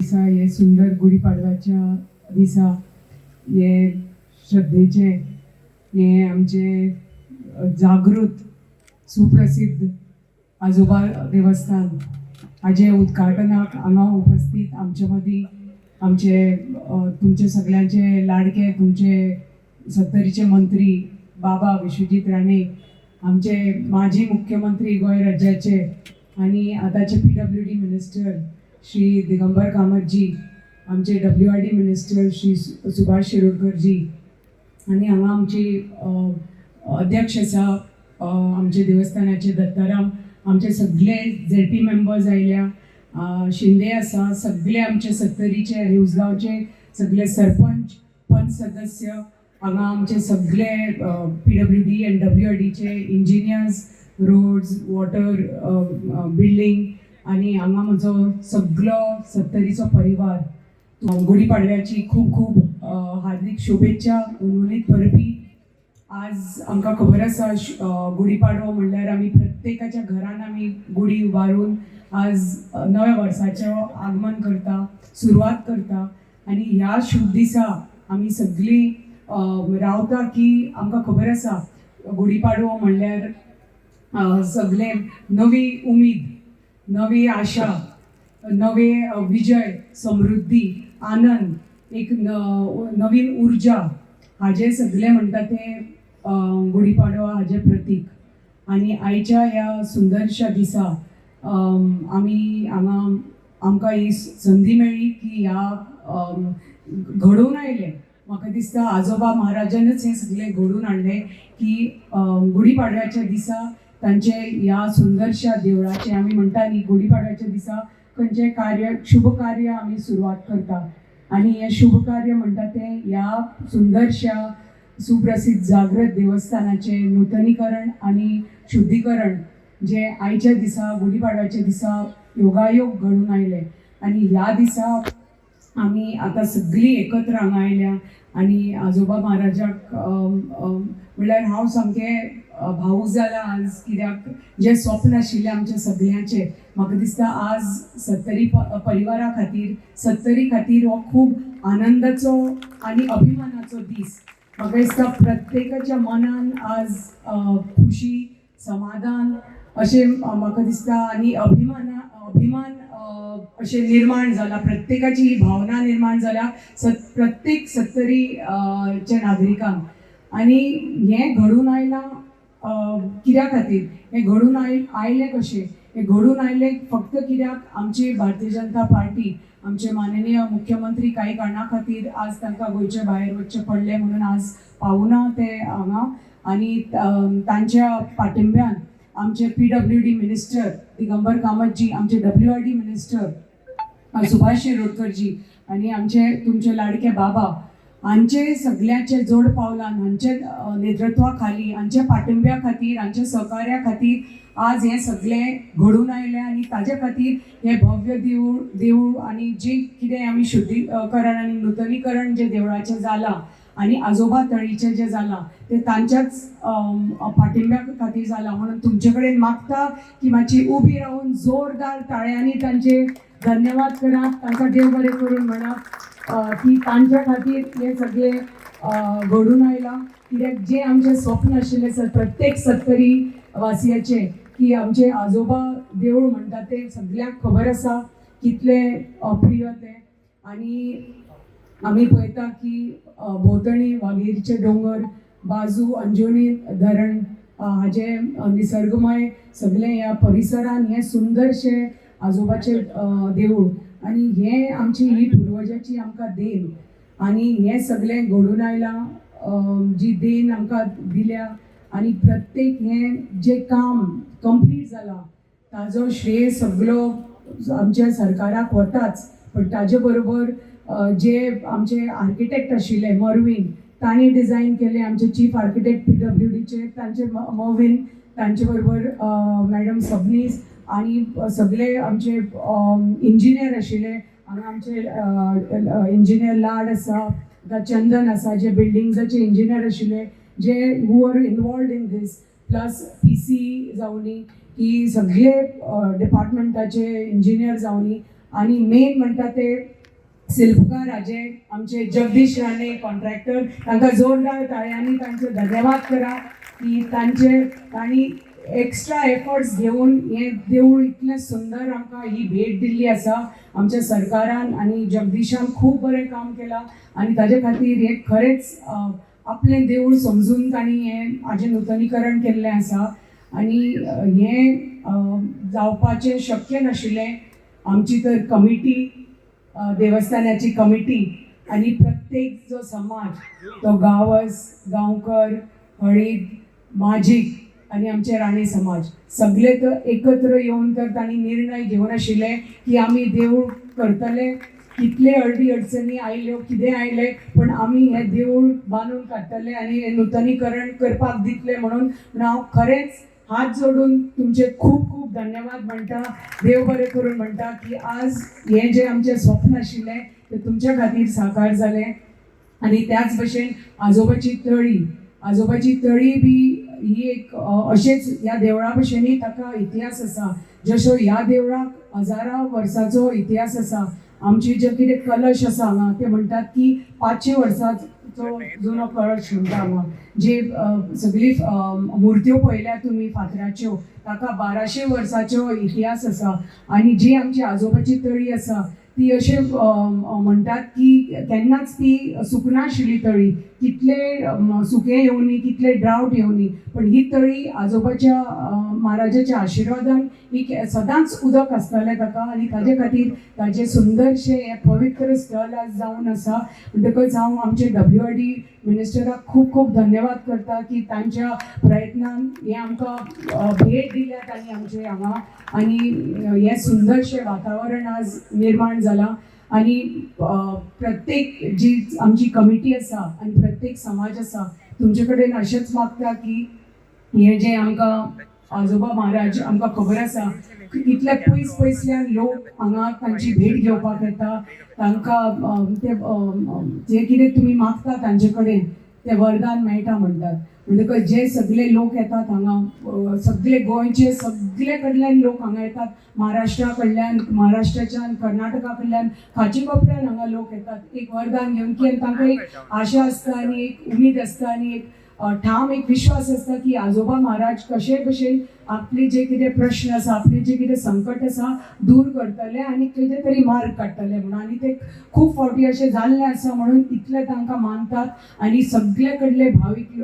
दिसा हे सुंदर गुढीपाडव्याच्या दिसा हे श्रद्धेचे हे आमचे जागृत सुप्रसिद्ध आजोबा देवस्थान हाजे उद्घाटनाक हांगा उपस्थित आमचे मदीं आमचे तुमचे सगळ्यांचे लाडके तुमचे सत्तरीचे मंत्री बाबा विश्वजीत राणे आमचे माजी मुख्यमंत्री गोंय राज्याचे आणि आताचे PWD मिनिस्टर श्री दिगंबर कामतजी आमचे WRD मिनिस्टर श्री सुभाष शिरोडकरजी आणि हांगा आमची अध्यक्ष आसा आमचे देवस्थानाचे दत्ताराम आमचे सगळे ZP मेंबर्स आयल्या शिंदे आसा सगळे आमचे सत्तरीचे हिवजगांवचे सगळे सरपंच पंच सदस्य हांगा आमचे सगळे PWD आणि WRDचे इंजिनियर्स रोड्स वॉटर बिल्डिंग आणि हांगा म्हजो सगळो सत्तरीचो परिवार गुढीपाडव्याची खूप खूप हार्दिक शुभेच्छा उर्वरित परबी आज आमकां खबर आसा गुढीपाडवो म्हणल्यार आमी प्रत्येकाच्या घरान आमी गुढी उबारून आज नव्या वर्साचें आगमन करता सुरवात करता आणि ह्या शुभ दिसा आमी सगळीं रावता की आमकां खबर आसा गुढीपाडवो म्हणल्यार सगळे नवी उमीद नवी आशा नवे विजय समृद्धी आनंद एक नवीन ऊर्जा हाजे सगळे म्हणटा ते गुढीपाडवा हाजे प्रतीक आणि आयच्या ह्या सुंदरशा दिसा आमी हांगा आमकां ही संदी मेळ्ळी की ह्या घडोवन आयले म्हाका दिसता आजोबा महाराजानच हे सगळे घडोवन हाडले की गुढीपाडव्याच्या दिसा तांचे ह्या सुंदरशा देवळाचे आमी म्हणटा न्ही गुढीपाडव्याच्या दिसा खंयचें कार्य शुभ कार्य आमी सुरवात करता आणि हे शुभ कार्य म्हणटा ते ह्या सुंदरशा सुप्रसिद्ध जागृत देवस्थानाचे नूतनीकरण आणि शुद्धीकरण जे आयच्या दिसा गुढीपाडव्याच्या दिसा योगायोग घडून आयले आणि ह्या दिसा आमी आतां सगळीं एकत्र हांगा आयल्या आणि आजोबा महाराजाक म्हणल्यार हांव सामकें भावूक जाला आज कित्याक जे स्वप्न आशिल्ले आमचे सगळ्यांचे म्हाका दिसता आज सत्तरी परिवारा खातीर सत्तरी खातीर हो खूब आनंदाचो आणि अभिमानाचो दीस म्हाका दिसता प्रत्येकाच्या मनान आज खुशी समाधान अशें म्हाका दिसता आणि अभिमान अशें निर्माण जाला प्रत्येकाची ही भावना निर्माण जाल्या प्रत्येक सत्तरी चे नागरिकांक आणि हे घडून आयलां कित्या खातीर हे घडून आयले कशें हे घडून आयले फक्त कित्याक आमची भारतीय जनता पार्टी आमचे माननीय मुख्यमंत्री काही कारणा खातीर आज तांकां गोंयचे भायर वचचें पडलें म्हणून आज पावना ते हांगा आणि तांच्या पाठिंब्यान आमचे PWD मिनिस्टर दिगंबर कामतजी आमचे WRD मिनिस्टर सुभाष शिरोडकरजी आणि आमचे तुमचे लाडके बाबा हांचे सगळ्यांचे जोड पावलान हांचे नेतृत्वा खाली हांच्या पाठिंब्या खातीर हांच्या सहकार्या खातीर आज हे सगळे घडून आयले आणि ताजे खातीर हे भव्य देऊळ आणि जे कितें आमी शुद्धीकरण आणि नूतनीकरण जे देवळाचें जालां आणि आजोबा तळीचें जें जालां तें तांच्याच पाठिंब्या खातीर जालां म्हणून तुमचे कडेन मागता की मातशी उबी रावून जोरदार ताळयांनी तांचे धन्यवाद करात तांकां देव बरें करून म्हणा की तांच्या खातीर हे सगळे घडून आयलां कित्याक जे आमचे स्वप्न आशिल्ले प्रत्येक सत्तरी वासियाचे की आमचे आजोबा देऊळ म्हणटा ते सगळ्यांक खबर आसा कितले प्रिय ते आणि आमी पळयता की भोंवतणी वाघेरीचे दोंगर बाजू अंजुनी धरण हाजे निसर्गमय सगळे ह्या परिसरान हे सुंदरशे आजोबाचे देऊळ आणि हे आमची ही पुर्वजाची आमकां देण आणि हे सगळे घडून आयलां जी देण आमकां दिल्या आणि प्रत्येक हे जे काम कंप्लीट जालां ताजो श्रेय सगळो आमच्या सरकाराक वताच पण ताजे बरोबर जे आमचे आर्किटेक्ट आशिल्ले मर्विन तांणी डिझायन केले आमचे चीफ आर्किटेक्ट PWDचे तांचे मर्विन तांचे बरोबर मॅडम सबनीस आणि सगळे आमचे इंजिनियर आशिल्ले हांगा आमचे इंजिनियर लाड आसा चंदन आसा जे बिल्डिंग्साचे इंजिनियर आशिल्ले जे who are involved in these plus PC जावनी की सगळे डिपार्टमेंटाचे इंजिनियर जावनी आणि मेन म्हणटा ते शिल्पकार राजे आमचे जगदीश राणे कॉन्ट्रॅक्टर तांकां जोरदार ताळयांनी तांचो धन्यवाद करा की तांणी एक्स्ट्रा एफर्ट्स घेवन हे देवूळ इतलें सुंदर आमकां ही भेट दिल्ली आसा आमच्या सरकारान आनी जगदीशान खूब बरें काम केलां आनी ताजे खातीर हे खरेंच आपलें देवूळ समजून तांणी हें हाजें नूतनीकरण केल्लें आसा आनी हें जावपाचें शक्य नाशिल्लें आमची तर कमिटी देवस्थानाची कमिटी आणि प्रत्येक जो समाज तो गावस गांवकर हळीद माजीक आणि आमचे राणे समाज सगळे तर एकत्र येऊन तर तांणी निर्णय घेवन आशिल्ले की आमी देवूळ करतले कितले अडडी अडचणी आयल्यो कितें आयले पण आमी हे देवूळ बांदून काडटले आनी हे नूतनीकरण करपाक दितले म्हणून हांव खरेंच हात जोडून तुमचे खूप खूप धन्यवाद म्हणटा देव बरें करून म्हणटा की आज हे जे आमचे स्वप्न आशिल्लें ते तुमच्या खातीर साकार जालें आनी त्याच भशेन आजोबाची तळी बी ही एक अशेंच ह्या देवळा भशेनूय ताका इतिहास आसा जसो ह्या देवळाक हजारां वर्सांचो इतिहास आसा आमची जे कितें कलश आसा हांगा ते म्हणटात की 500 वर्सांचो जुनो कळश म्हणटा हांगा जे सगळी मुर्त्यो पळयल्या तुमी फातराच्यो ताका 1200 वर्सांचो इतिहास आसा आनी जी आमची आजोबाची तळी आसा ती अशें म्हणटात की केन्नाच ती सुकनाशिल्ली तळी कितले सुके येवनी कितले ड्रावट येवनी पण ही तळी आजोबाच्या महाराजाच्या आशिर्वादान ही सदांच उदक आसतालें ताका आनी ताजे खातीर ताजें सुंदरशें हें पवित्र स्थळ आज जावन आसा म्हणटकच हांव आमचे WRD मिनिस्टराक खूब खूब धन्यवाद करता की तांच्या प्रयत्नान हें आमकां भेट दिल्या तांणी आमचे हांगा आनी हें सुंदरशें वातावरण आज निर्माण जालां आनी प्रत्येक जी आमची कमिटी आसा आनी प्रत्येक समाज आसा तुमचे कडेन अशेंच मागता की हें जें आमकां आजोबा महाराज आमकां खबर आसा कितले पयसल्यान लोक हांगा तांची भेट घेवपाक येता तांकां जें कितें तुमी मागता तांचे कडेन तें वरदान मेळटा म्हणटात म्हणटकच जे सगळे लोक येतात हांगा सगळे गोंयचे सगळे कडल्यान लोक हांगा येतात महाराष्ट्रा कडल्यान महाराष्ट्राच्यान कर्नाटका कडल्यान खाची कोपऱ्यान हांगा लोक येतात एक वरदान घेवन की तांकां एक आशा आसता आनी एक उमेद आसता आनी एक ठाम एक विश्वास आसता की आजोबा महाराज कशे भशेन आपले जे कितें प्रश्न आसा आपले जे कितें संकट आसा दूर करतले आनी कितें तरी मार्ग काडटले म्हणून आनी ते खूब फावटी अशें जाल्लें आसा म्हणून तितले तांकां मानतात आनी सगळे कडले भावीक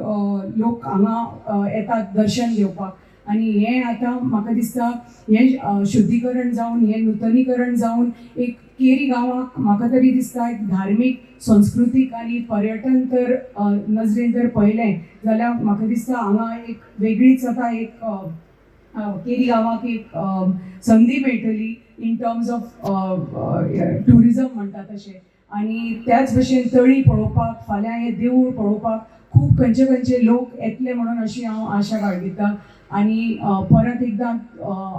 लोक हांगा येतात दर्शन घेवपाक आनी हें आतां म्हाका दिसता हें शुद्धीकरण जावन हें नूतनीकरण जावन एक केरी गांवाक म्हाका तरी दिसता एक धार्मीक संस्कृतीक आनी पर्यटन तर नजरेन जर पळयलें जाल्यार म्हाका दिसता हांगा एक वेगळीच आतां एक केरी गांवाक एक संदी मेळटली इन टर्म्स ऑफ ट्युरिजम म्हणटा तशें आनी त्याच भशेन तळी पळोवपाक फाल्यां हें देवूळ पळोवपाक खूब खंयचे लोक येतले म्हणून अशी हांव आशा बाळगितां आनी परत एकदां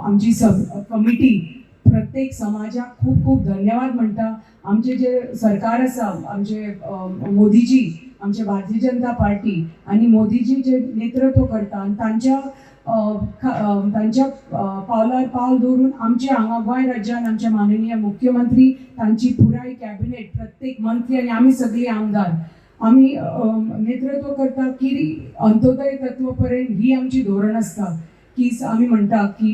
आमची कमिटी प्रत्येक समाजाक खूब खूब धन्यवाद म्हणटा आमचे जे सरकार आसा आमचे मोदीजी आमचे भारतीय जनता पार्टी आनी मोदीजी जे नेतृत्व करता आनी तांच्या पावलार पावल दवरून आमचे हांगा गोंय राज्यान आमचे माननीय मुख्यमंत्री तांची पुराय कॅबिनेट प्रत्येक मंत्री आनी आमी सगळीं आमदार आमी नेतृत्व करता की अंत्योदय तत्व पर्यंत ही आमची धोरण आसता की आमी म्हणटा की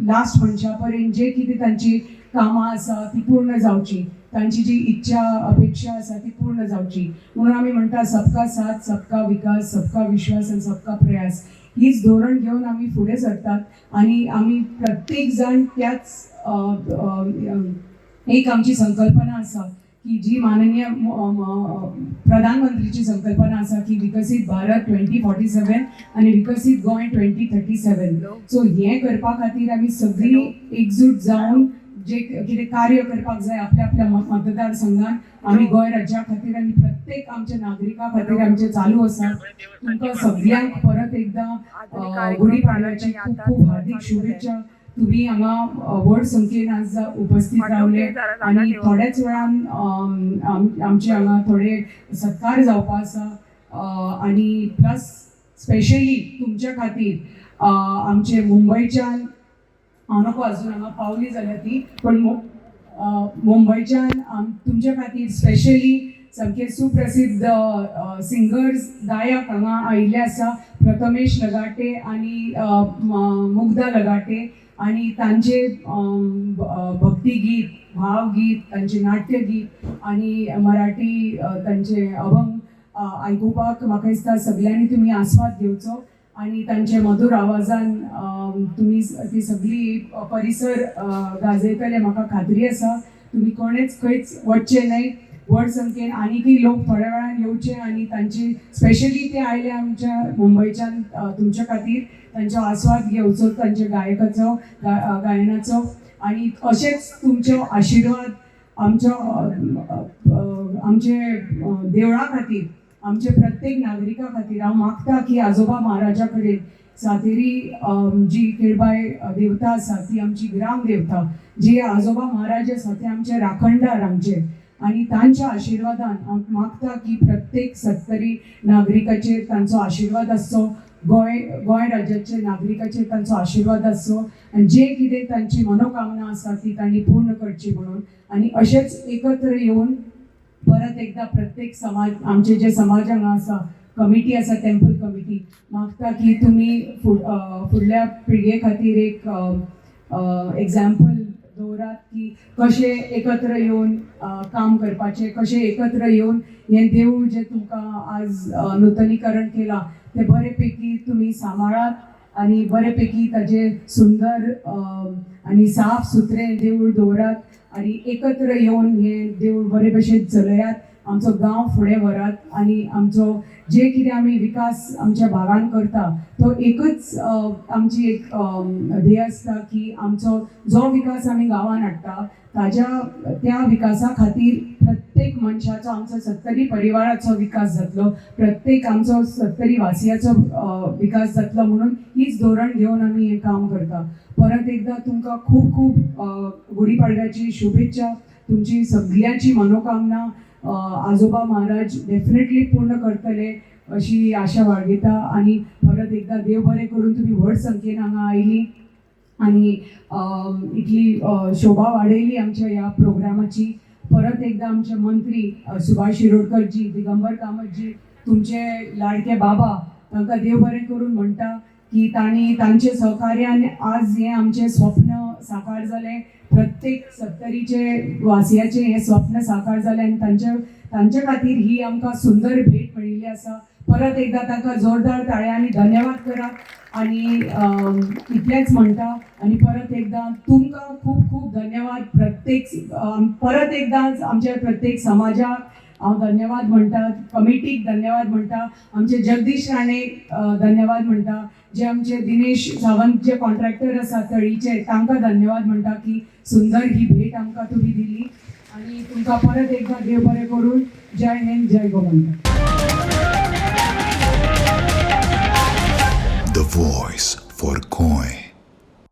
लास्ट मनशा पर्यंत जे कितें तांची कामां आसा ती पूर्ण जावची तांची जी इच्छा अपेक्षा आसा ती पूर्ण जावची म्हणून आमी म्हणटा सबका साथ सबका विकास सबका विश्वास आनी सबका प्रयास हीच धोरण घेवन आमी फुडें सरतात आनी आमी प्रत्येक जाण त्याच एक आमची संकल्पना आसा की जी माननीय प्रधानमंत्रीची संकल्पना आसा की विकसीत भारत 2047 आनी विकसीत गोंय 2037 सो हें करपा खातीर आमी सगळीं एकजूट जावन जे कितें कार्य करपाक जाय आपल्या आपल्या मतदारसंघान आमी गोंय राज्या खातीर आनी प्रत्येक आमच्या नागरिका खातीर आमचे चालू आसा तुमकां सगळ्यांक परत एकदां गुढी पाडव्याची खूब खूब हार्दिक शुभेच्छा तुम्ही हांगा व्हड संख्येन आज उपस्थित रावले आनी थोड्याच वेळान आमचे हांगा थोडे सत्कार जावपा आसा आनी प्लस स्पेशली तुमच्या खातीर आमचे मुंबयच्यान हांव नको अजून हांगा पावली जाल्यार ती पण मुंबयच्यान तुमचे खातीर स्पेशली सामके सुप्रसिद्ध सिंगर्स गायक हांगा आयिल्ले आसा, प्रथमेश लगाटे आनी मुग्धा लगाटे, आनी तांचे भक्तिगीत, भावगीत, तांचे नाट्यगीत आनी मराठी तांचे अभंग आयकुपाक म्हाका दिसता सगळ्यांनी तुमी आस्वाद घेवचो आनी तांचे मधुर आवाजान तुमी ती सगळी परिसर गाजयतले म्हाका खात्री आसा. तुमी कोणेच खंयच वचचे न्हय, व्हड संख्येन आनीकय लोक थोड्या वेळान येवचे आनी तांची स्पेशली ते आयले आमच्या मुंबयच्यान तुमच्या खातीर तांचो आस्वाद घेवचो, तांचे गायकाचो गायनाचो, आनी अशेंच तुमचो आशिर्वाद आमचे देवळा खातीर, आमचे प्रत्येक नागरिका खातीर हांव मागता की आजोबा महाराजा कडेन सातेरी जी केळबाय देवता आसा ती आमची ग्राम देवता, जी आजोबा महाराज आसा ते आमचे राखणदार आमचे, आनी तांच्या आशिर्वादान हांव मागता की प्रत्येक 70 नागरिकाचेर तांचो आशिर्वाद आसचो, गोंय राज्याचे नागरिकाचेर तांचो आशिर्वाद आसचो, आनी जे कितें तांची मनोकामना आसा ती तांणी पूर्ण करची म्हणून. आनी अशेंच एकत्र येवन परत एकदा प्रत्येक समाज, आमचे जे समाज हांगा आसा, कमिटी आसा, टेम्पल कमिटी, मागता की तुमी फुडल्या पिळगे खातीर एक एग्जाम्पल दवरात की कशें एकत्र येवन काम करपाचें, कशें एकत्र येवन हें देवूळ जें तुमकां आज नूतनीकरण केलां तें बरे पैकी तुमी सांबाळात आनी बरे पैकी ताजें सुंदर आनी साफ सुथरें देवूळ दवरात आनी एकत्र येवन हें देवूळ बरे भशेन चलयात, आमचो गांव फुडें व्हरात आनी आमचो जे कितें आमी विकास आमच्या भागान करता तो एकच आमची एक ध्येय आसता की आमचो जो विकास आमी गांवान हाडटा त्या विकासा खातीर प्रत्येक मनशाचो, आमचो 70 परिवाराचो विकास जातलो, प्रत्येक आमचो 70 वासियाचो विकास जातलो म्हणून हीच धोरण घेवन आमी हें काम करता. परत एकदा तुमकां खूब खूब गुढीपाडव्याची शुभेच्छा. तुमची सगळ्यांची मनोकामना आजोबा महाराज डेफिनेटली पूर्ण करतले अशी आशा बाळगिता. आनी परत एकदा देव बरें करून तुमी व्हड संख्येन हांगा आयली आनी इतली शोभा वाडयली आमच्या ह्या प्रोग्रामाची. परत एकदा आमचे मंत्री सुभाष शिरोडकरजी, दिगंबर कामतजी, तुमचे लाडके बाबा, तांकां देव बरें करून म्हणटा की तांणी तांचे सहकार्यान आज हें आमचें स्वप्न साकार जालें, प्रत्येक 70चे वासियाचें हें स्वप्न साकार जालें आनी तांचे खातीर ही आमकां सुंदर भेट मेळिल्ली आसा. परत एकदा तांकां जोरदार ताळयांनी धन्यवाद करात आनी इतलेंच म्हणटा. आनी परत एकदा तुमकां खूब खूब धन्यवाद. परत एकदा आमच्या प्रत्येक समाजाक हांव धन्यवाद म्हणटा, कमिटीक धन्यवाद म्हणटा, आमचे जगदीश राणेक धन्यवाद म्हणटा, जे आमचे दिनेश सावंत जे कॉन्ट्रॅक्टर आसा तळीचे तांकां धन्यवाद म्हणटा की सुंदर ही भेट आमकां तुमी दिली. आनी तुमकां परत एकदा देव बरें करून जय हिंद, जय Gomantak. The voice for Goy.